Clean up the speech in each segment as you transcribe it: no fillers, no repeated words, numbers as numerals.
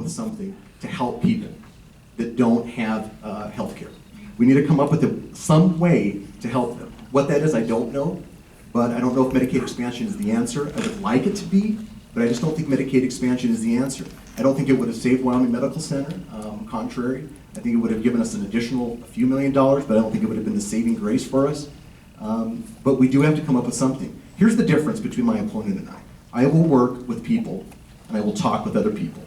with something to help people that don't have health care. We need to come up with some way to help them. What that is, I don't know, but I don't know if Medicaid expansion is the answer. I would like it to be, but I just don't think Medicaid expansion is the answer. I don't think it would have saved Wyoming Medical Center, contrary. I think it would have given us an additional few $1 million, but I don't think it would have been the saving grace for us. But we do have to come up with something. Here's the difference between my opponent and I. I will work with people, and I will talk with other people.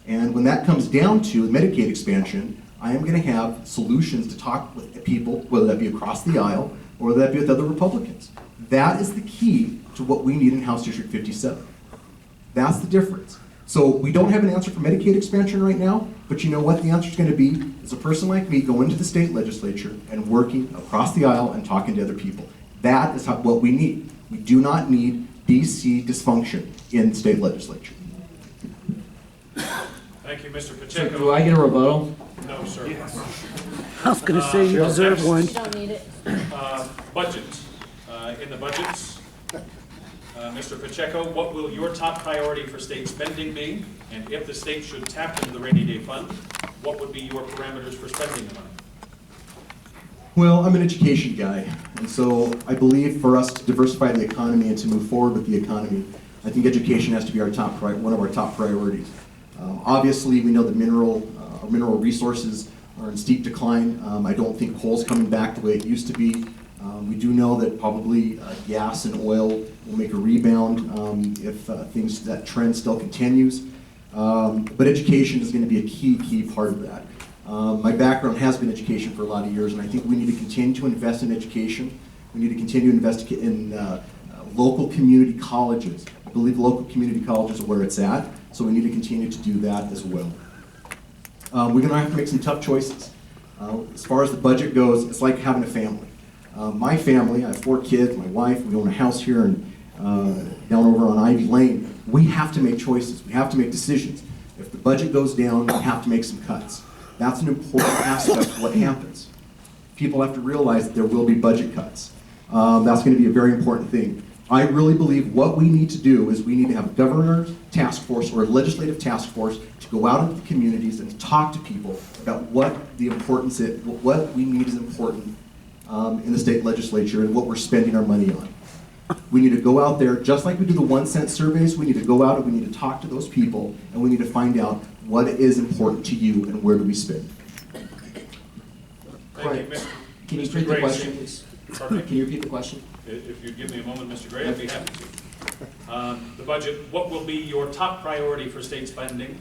And when that comes down to Medicaid expansion, I am going to have solutions to talk with people, whether that be across the aisle or whether that be with other Republicans. That is the key to what we need in House District 57. That's the difference. So we don't have an answer for Medicaid expansion right now, but you know what the answer is going to be? Is a person like me going to the state legislature and working across the aisle and talking to other people. That is what we need. We do not need DC dysfunction in the state legislature. Thank you, Mr. Pacheco. So do I get a rebuttal? No, sir. Yes. I was going to say you deserve one. You don't need it. Budgets. In the budgets, Mr. Pacheco, what will your top priority for state spending be? And if the state should tap into the rainy day fund, what would be your parameters for spending the money? Well, I'm an education guy, and so I believe for us to diversify the economy and to move forward with the economy, I think education has to be one of our top priorities. Obviously, we know that our mineral resources are in steep decline. I don't think coal's coming back the way it used to be. We do know that probably gas and oil will make a rebound if that trend still continues. But education is going to be a key part of that. My background has been education for a lot of years, and I think we need to continue to invest in education. We need to continue to invest in local community colleges. I believe local community colleges are where it's at, so we need to continue to do that as well. We're going to have to make some tough choices. As far as the budget goes, it's like having a family. My family, I have 4 kids, my wife, we own a house here down over on Ivy Lane. We have to make choices. We have to make decisions. If the budget goes down, we have to make some cuts. That's an important aspect of what happens. People have to realize that there will be budget cuts. That's going to be a very important thing. I really believe what we need to do is we need to have a governor's task force or a legislative task force to go out into the communities and talk to people about what the importance is, what we need is important in the state legislature and what we're spending our money on. We need to go out there, just like we do the 1-cent surveys, we need to go out and we need to talk to those people and we need to find out what is important to you and where do we spend. Thank you, Mr. Can you Mr. repeat the Gray. question, please? Pardon me? Can you repeat the question? If you'd give me a moment, Mr. Gray, I'd be happy to. The budget, what will be your top priority for state spending?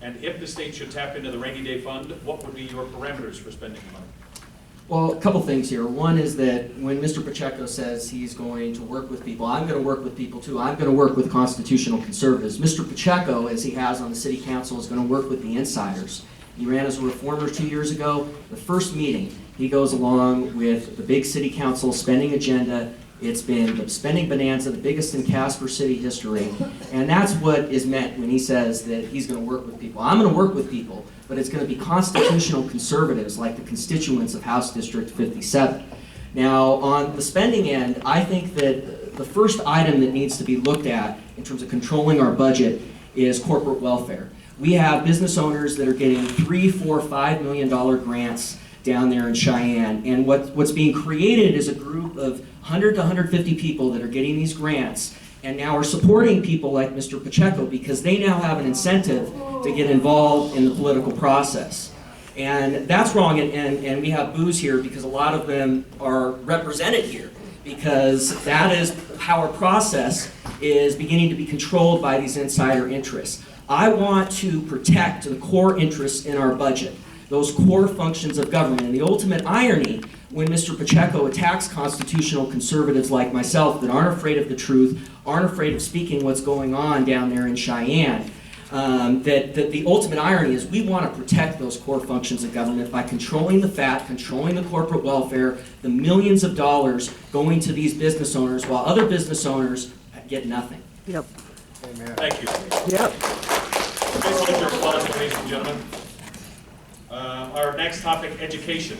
And if the state should tap into the rainy day fund, what would be your parameters for spending the money? Well, a couple things here. One is that when Mr. Pacheco says he's going to work with people, I'm going to work with people too. I'm going to work with constitutional conservatives. Mr. Pacheco, as he has on the city council, is going to work with the insiders. He ran as a reformer 2 years ago. The first meeting, he goes along with the big city council spending agenda. It's been the spending bonanza, the biggest in Casper city history. And that's what is meant when he says that he's going to work with people. I'm going to work with people, but it's going to be constitutional conservatives like the constituents of House District 57. Now, on the spending end, I think that the first item that needs to be looked at in terms of controlling our budget is corporate welfare. We have business owners that are getting $3, $4, $5 million grants down there in Cheyenne, and what's being created is a group of 100 to 150 people that are getting these grants and now are supporting people like Mr. Pacheco because they now have an incentive to get involved in the political process. And that's wrong, and we have boos here because a lot of them are represented here because that is how our process is beginning to be controlled by these insider interests. I want to protect the core interests in our budget, those core functions of government. And the ultimate irony when Mr. Pacheco attacks constitutional conservatives like myself that aren't afraid of the truth, aren't afraid of speaking what's going on down there in Cheyenne, that the ultimate irony is we want to protect those core functions of government by controlling the fat, controlling the corporate welfare, the millions of dollars going to these business owners while other business owners get nothing. Yep. Thank you. Yep. Please hold your applause, ladies and gentlemen. Our next topic, education.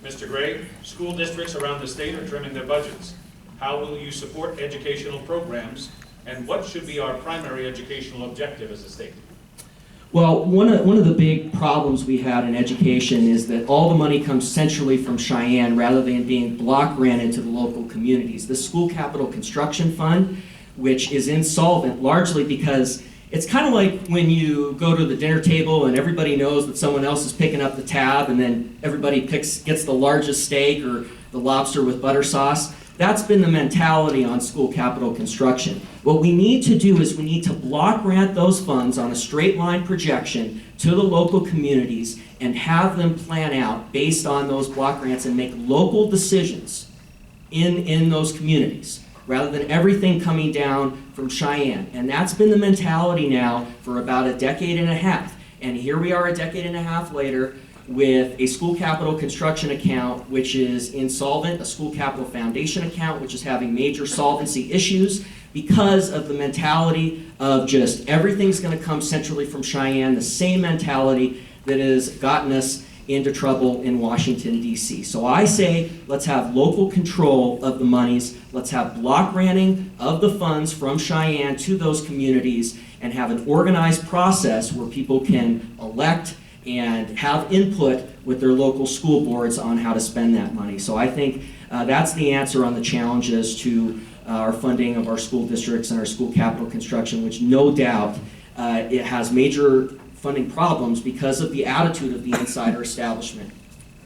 Mr. Gray, school districts around the state are trimming their budgets. How will you support educational programs, and what should be our primary educational objective as a state? Well, one of the big problems we had in education is that all the money comes centrally from Cheyenne rather than being block granted to the local communities. The School Capital Construction Fund, which is insolvent largely because it's kind of like when you go to the dinner table and everybody knows that someone else is picking up the tab and then everybody gets the largest steak or the lobster with butter sauce. That's been the mentality on school capital construction. What we need to do is we need to block grant those funds on a straight line projection to the local communities and have them plan out based on those block grants and make local decisions in those communities, rather than everything coming down from Cheyenne. And that's been the mentality now for about a decade and a half. And here we are a decade and a half later with a school capital construction account which is insolvent, a school capital foundation account which is having major solvency issues because of the mentality of just everything's going to come centrally from Cheyenne, the same mentality that has gotten us into trouble in Washington, D.C. So I say let's have local control of the monies, let's have block granting of the funds from Cheyenne to those communities and have an organized process where people can elect and have input with their local school boards on how to spend that money. So I think that's the answer on the challenges to our funding of our school districts and our school capital construction, which no doubt it has major funding problems because of the attitude of the insider establishment.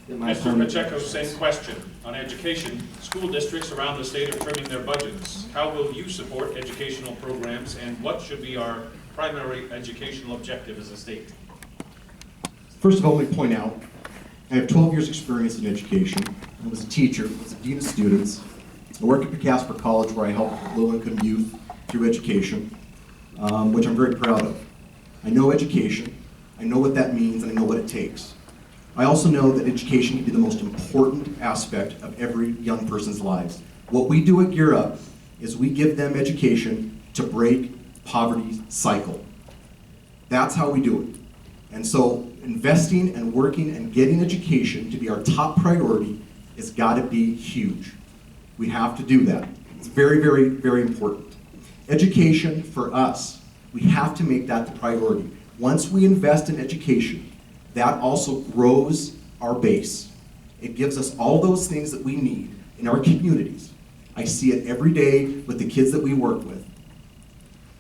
Mr. Pacheco, same question. On education, school districts around the state are trimming their budgets. How will you support educational programs, and what should be our primary educational objective as a state? First of all, let me point out, I have 12 years experience in education. I was a teacher, I was a dean of students. I work at Casper College where I help low-income youth through education, which I'm very proud of. I know education, I know what that means, and I know what it takes. I also know that education can be the most important aspect of every young person's lives. What we do at Gear Up is we give them education to break poverty's cycle. That's how we do it. And so investing and working and getting education to be our top priority has got to be huge. We have to do that. It's very, very, very important. Education for us, we have to make that the priority. Once we invest in education, that also grows our base. It gives us all those things that we need in our communities. I see it every day with the kids that we work with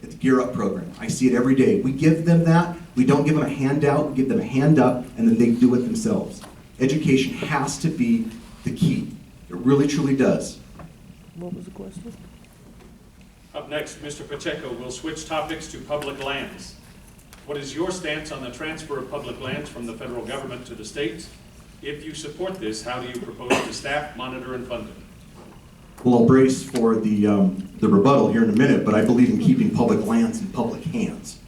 at the Gear Up program. I see it every day. We give them that. We don't give them a handout. We give them a hand up, and then they do it themselves. Education has to be the key. It really, truly does. What was the question? Up next, Mr. Pacheco will switch topics to public lands. What is your stance on the transfer of public lands from the federal government to the states? If you support this, how do you propose to staff, monitor, and fund it? Well, I'll brace for the rebuttal here in a minute, but I believe in keeping public lands in public hands.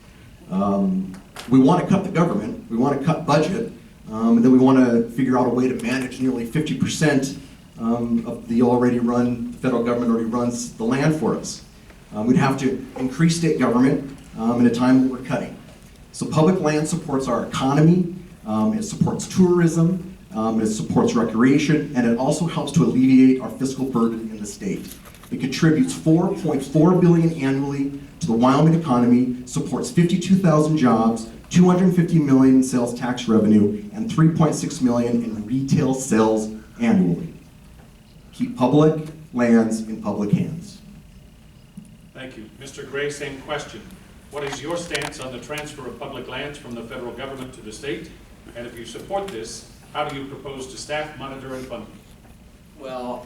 We want to cut the government, we want to cut budget, and then we want to figure out a way to manage nearly 50% of the federal government already runs the land for us. We'd have to increase state government in a time when we're cutting. So public land supports our economy, it supports tourism, it supports recreation, and it also helps to alleviate our fiscal burden in the state. It contributes $4.4 billion annually to the Wyoming economy, supports 52,000 jobs, $250 million in sales tax revenue, and $3.6 million in retail sales annually. Keep public lands in public hands. Thank you. Mr. Gray, same question. What is your stance on the transfer of public lands from the federal government to the state? And if you support this, how do you propose to staff, monitor, and fund it? Well,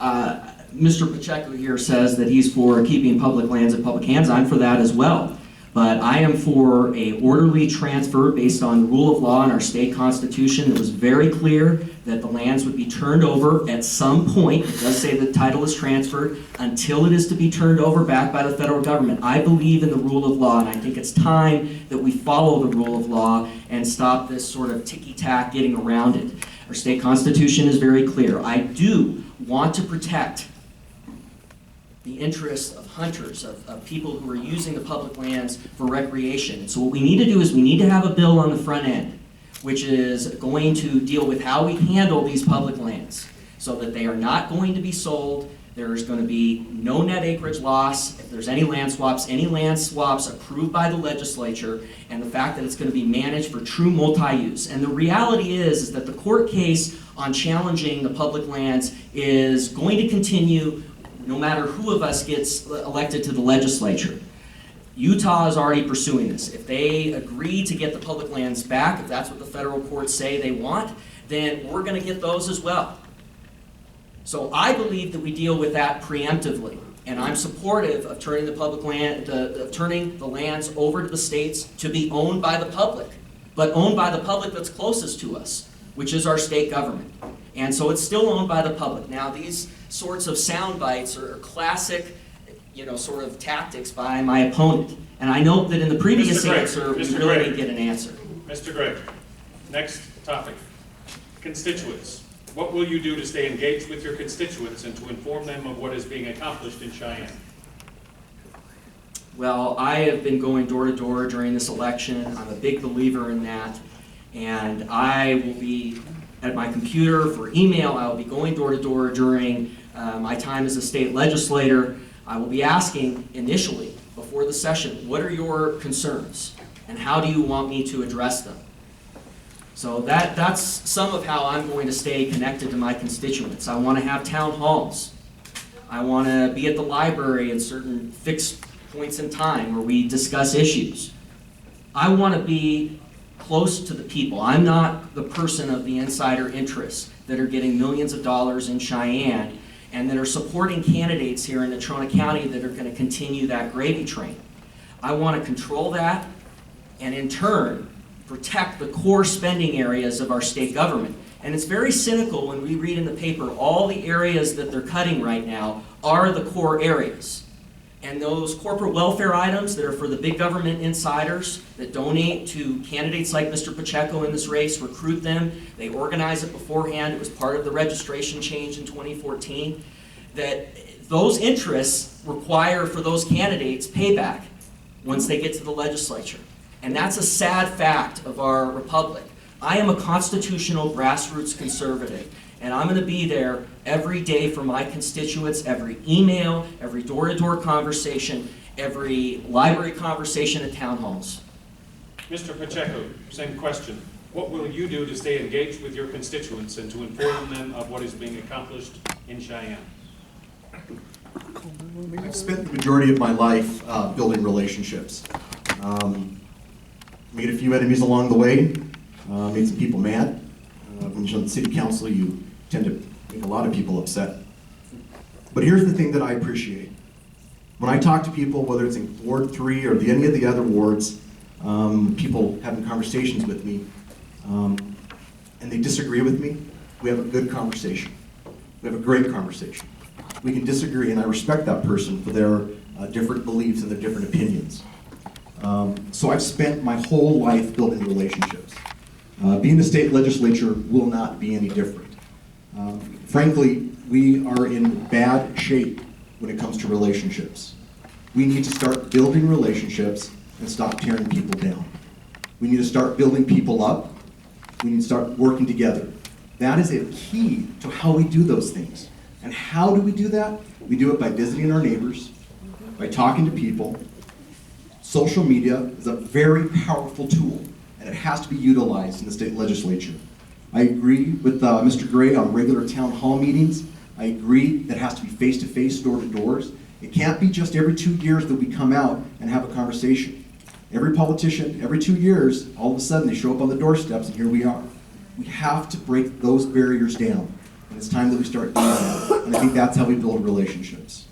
Mr. Pacheco here says that he's for keeping public lands in public hands. I'm for that as well. But I am for a orderly transfer based on the rule of law in our state constitution. It was very clear that the lands would be turned over at some point. It does say the title is transferred until it is to be turned over back by the federal government. I believe in the rule of law, and I think it's time that we follow the rule of law and stop this sort of ticky-tack getting around it. Our state constitution is very clear. I do want to protect the interests of hunters, of people who are using the public lands for recreation. So what we need to do is we need to have a bill on the front end, which is going to deal with how we handle these public lands so that they are not going to be sold, There's going to be no net acreage loss if there's any land swaps approved by the legislature, and the fact that it's going to be managed for true multi-use. And the reality is that the court case on challenging the public lands is going to continue no matter who of us gets elected to the legislature. Utah is already pursuing this. If they agree to get the public lands back, if that's what the federal courts say they want, then we're going to get those as well. So I believe that we deal with that preemptively, and I'm supportive of turning the public land, turning the lands over to the states to be owned by the public, but owned by the public that's closest to us, which is our state government. And so it's still owned by the public. Now, these sorts of sound bites are classic, sort of tactics by my opponent. And I note that in the previous answer, we really didn't get an answer. Mr. Gregg, next topic. Constituents. What will you do to stay engaged with your constituents and to inform them of what is being accomplished in Cheyenne? Well, I have been going door to door during this election. I'm a big believer in that. And I will be at my computer for email. I will be going door to door during my time as a state legislator. I will be asking initially, before the session, what are your concerns? And how do you want me to address them? So that's some of how I'm going to stay connected to my constituents. I want to have town halls. I want to be at the library at certain fixed points in time where we discuss issues. I want to be close to the people. I'm not the person of the insider interests that are getting millions of dollars in Cheyenne and that are supporting candidates here in Natrona County that are going to continue that gravy train. I want to control that and in turn protect the core spending areas of our state government. And it's very cynical when we read in the paper all the areas that they're cutting right now are the core areas. And those corporate welfare items that are for the big government insiders that donate to candidates like Mr. Pacheco in this race, recruit them, they organize it beforehand, it was part of the registration change in 2014, that those interests require for those candidates payback once they get to the legislature. And that's a sad fact of our republic. I am a constitutional grassroots conservative, and I'm going to be there every day for my constituents, every email, every door-to-door conversation, every library conversation at town halls. Mr. Pacheco, same question. What will you do to stay engaged with your constituents and to inform them of what is being accomplished in Cheyenne? I've spent the majority of my life building relationships. Made a few enemies along the way, made some people mad. When you're on the city council, you tend to make a lot of people upset. But here's the thing that I appreciate. When I talk to people, whether it's in Ward 3 or any of the other wards, people having conversations with me, and they disagree with me, we have a good conversation. We have a great conversation. We can disagree, and I respect that person for their different beliefs and their different opinions. So I've spent my whole life building relationships. Being the state legislature will not be any different. Frankly, we are in bad shape when it comes to relationships. We need to start building relationships and stop tearing people down. We need to start building people up. We need to start working together. That is a key to how we do those things. And how do we do that? We do it by visiting our neighbors, by talking to people. Social media is a very powerful tool, and it has to be utilized in the state legislature. I agree with Mr. Gray on regular town hall meetings. I agree that it has to be face-to-face, door-to-doors. It can't be just every 2 years that we come out and have a conversation. Every politician, every 2 years, all of a sudden they show up on the doorsteps and here we are. We have to break those barriers down, and it's time that we start doing that. And I think that's how we build relationships.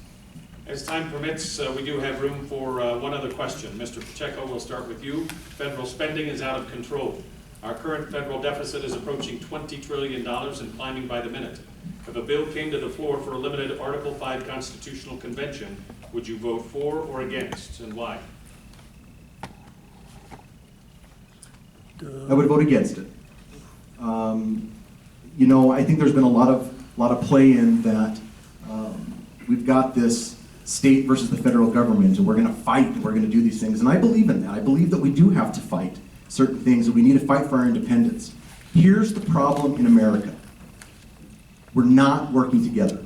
As time permits, we do have room for one other question. Mr. Pacheco, we'll start with you. Federal spending is out of control. Our current federal deficit is approaching $20 trillion and climbing by the minute. If a bill came to the floor for a limited Article 5 constitutional convention, would you vote for or against, and why? I would vote against it. I think there's been a lot of play in that we've got this state versus the federal government, and we're going to fight, and we're going to do these things. And I believe in that. I believe that we do have to fight certain things, and we need to fight for our independence. Here's the problem in America. We're not working together.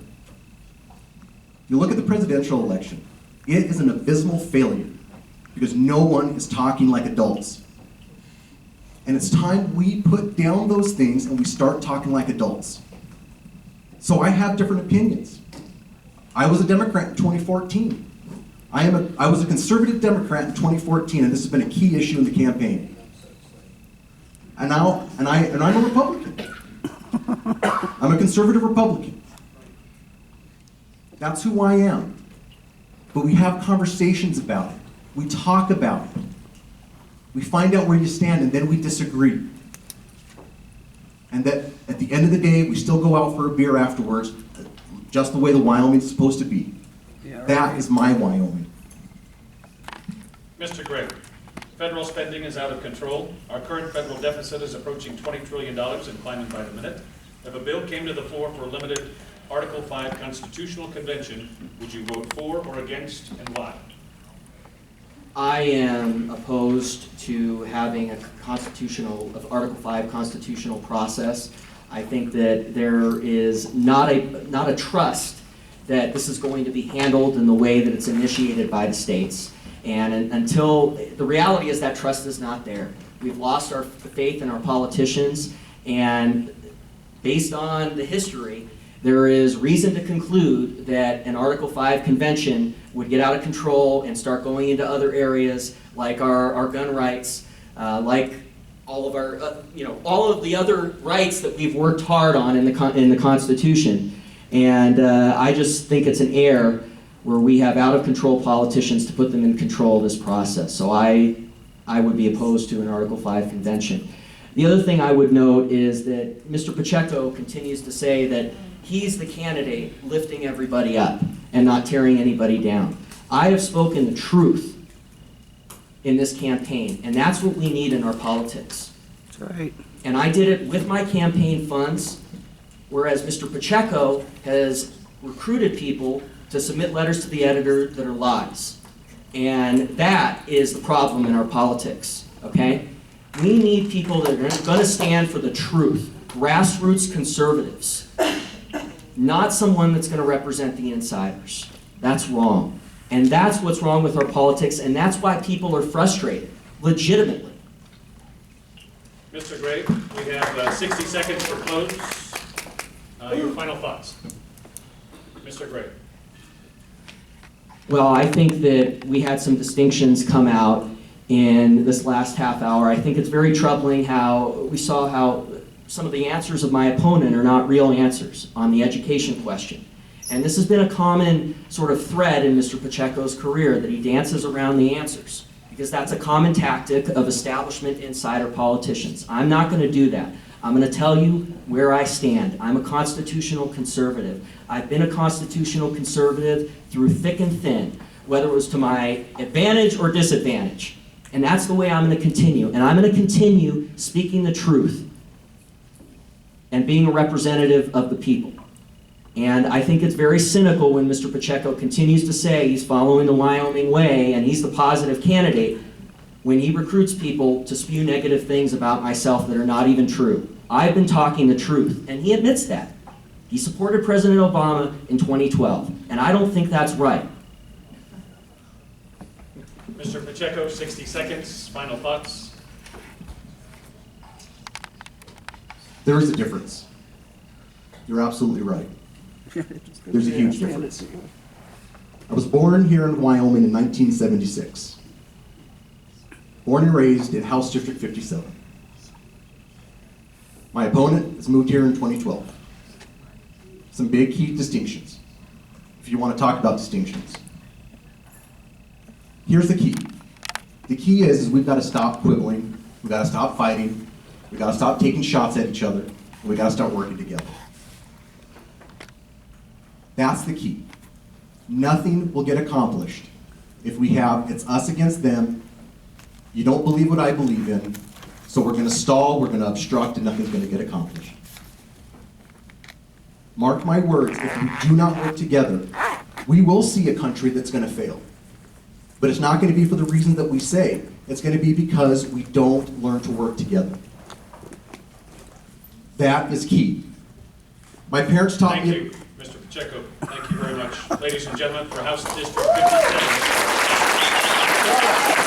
You look at the presidential election, it is an abysmal failure because no one is talking like adults. And it's time we put down those things and we start talking like adults. So I have different opinions. I was a Democrat in 2014. I was a conservative Democrat in 2014, and this has been a key issue in the campaign. And I'm a Republican. I'm a conservative Republican. That's who I am. But we have conversations about it. We talk about it. We find out where you stand, and then we disagree. And that at the end of the day, we still go out for a beer afterwards, just the way the Wyoming's supposed to be. Yeah, That is my Wyoming. Mr. Gray, federal spending is out of control. Our current federal deficit is approaching $20 trillion and climbing by the minute. If a bill came to the floor for a limited Article 5 constitutional convention, would you vote for or against, and why? I am opposed to having a Article 5 constitutional process. I think that there is not a trust that this is going to be handled in the way that it's initiated by the states. And until, the reality is that trust is not there. We've lost our faith in our politicians, and based on the history, there is reason to conclude that an Article 5 convention would get out of control and start going into other areas like our gun rights, like all of our, all of the other rights that we've worked hard on in the Constitution. And I just think it's an error where we have out of control politicians to put them in control of this process. So I would be opposed to an Article 5 convention. The other thing I would note is that Mr. Pacheco continues to say that he's the candidate lifting everybody up and not tearing anybody down. I have spoken the truth in this campaign, and that's what we need in our politics. That's right. And I did it with my campaign funds, whereas Mr. Pacheco has recruited people to submit letters to the editor that are lies. And that is the problem in our politics, okay? We need people that are going to stand for the truth, grassroots conservatives, not someone that's going to represent the insiders. That's wrong. And that's what's wrong with our politics, and that's why people are frustrated, legitimately. Mr. Gray, we have 60 seconds for close. Your final thoughts. Mr. Gray. Well, I think that we had some distinctions come out in this last half hour. I think it's very troubling how we saw how some of the answers of my opponent are not real answers on the education question. And this has been a common sort of thread in Mr. Pacheco's career, that he dances around the answers, because that's a common tactic of establishment insider politicians. I'm not going to do that. I'm going to tell you where I stand. I'm a constitutional conservative. I've been a constitutional conservative through thick and thin, whether it was to my advantage or disadvantage. And that's the way I'm going to continue. And I'm going to continue speaking the truth and being a representative of the people. And I think it's very cynical when Mr. Pacheco continues to say he's following the Wyoming way and he's the positive candidate, when he recruits people to spew negative things about myself that are not even true. I've been talking the truth, and he admits that. He supported President Obama in 2012, and I don't think that's right. Mr. Pacheco, 60 seconds, final thoughts. There is a difference. You're absolutely right. There's a huge difference. I was born here in Wyoming in 1976. Born and raised in House District 57. My opponent has moved here in 2012. Some big key distinctions, if you want to talk about distinctions. Here's the key. The key is we've got to stop quibbling, we've got to stop fighting, we've got to stop taking shots at each other, and we've got to start working together. That's the key. Nothing will get accomplished if we have it's us against them. You don't believe what I believe in, so we're going to stall, we're going to obstruct, and nothing's going to get accomplished. Mark my words, if we do not work together, we will see a country that's going to fail. But it's not going to be for the reasons that we say. It's going to be because we don't learn to work together. That is key. My parents taught Thank me... you, Mr. Pacheco, thank you very much. Ladies and gentlemen, for House District 57.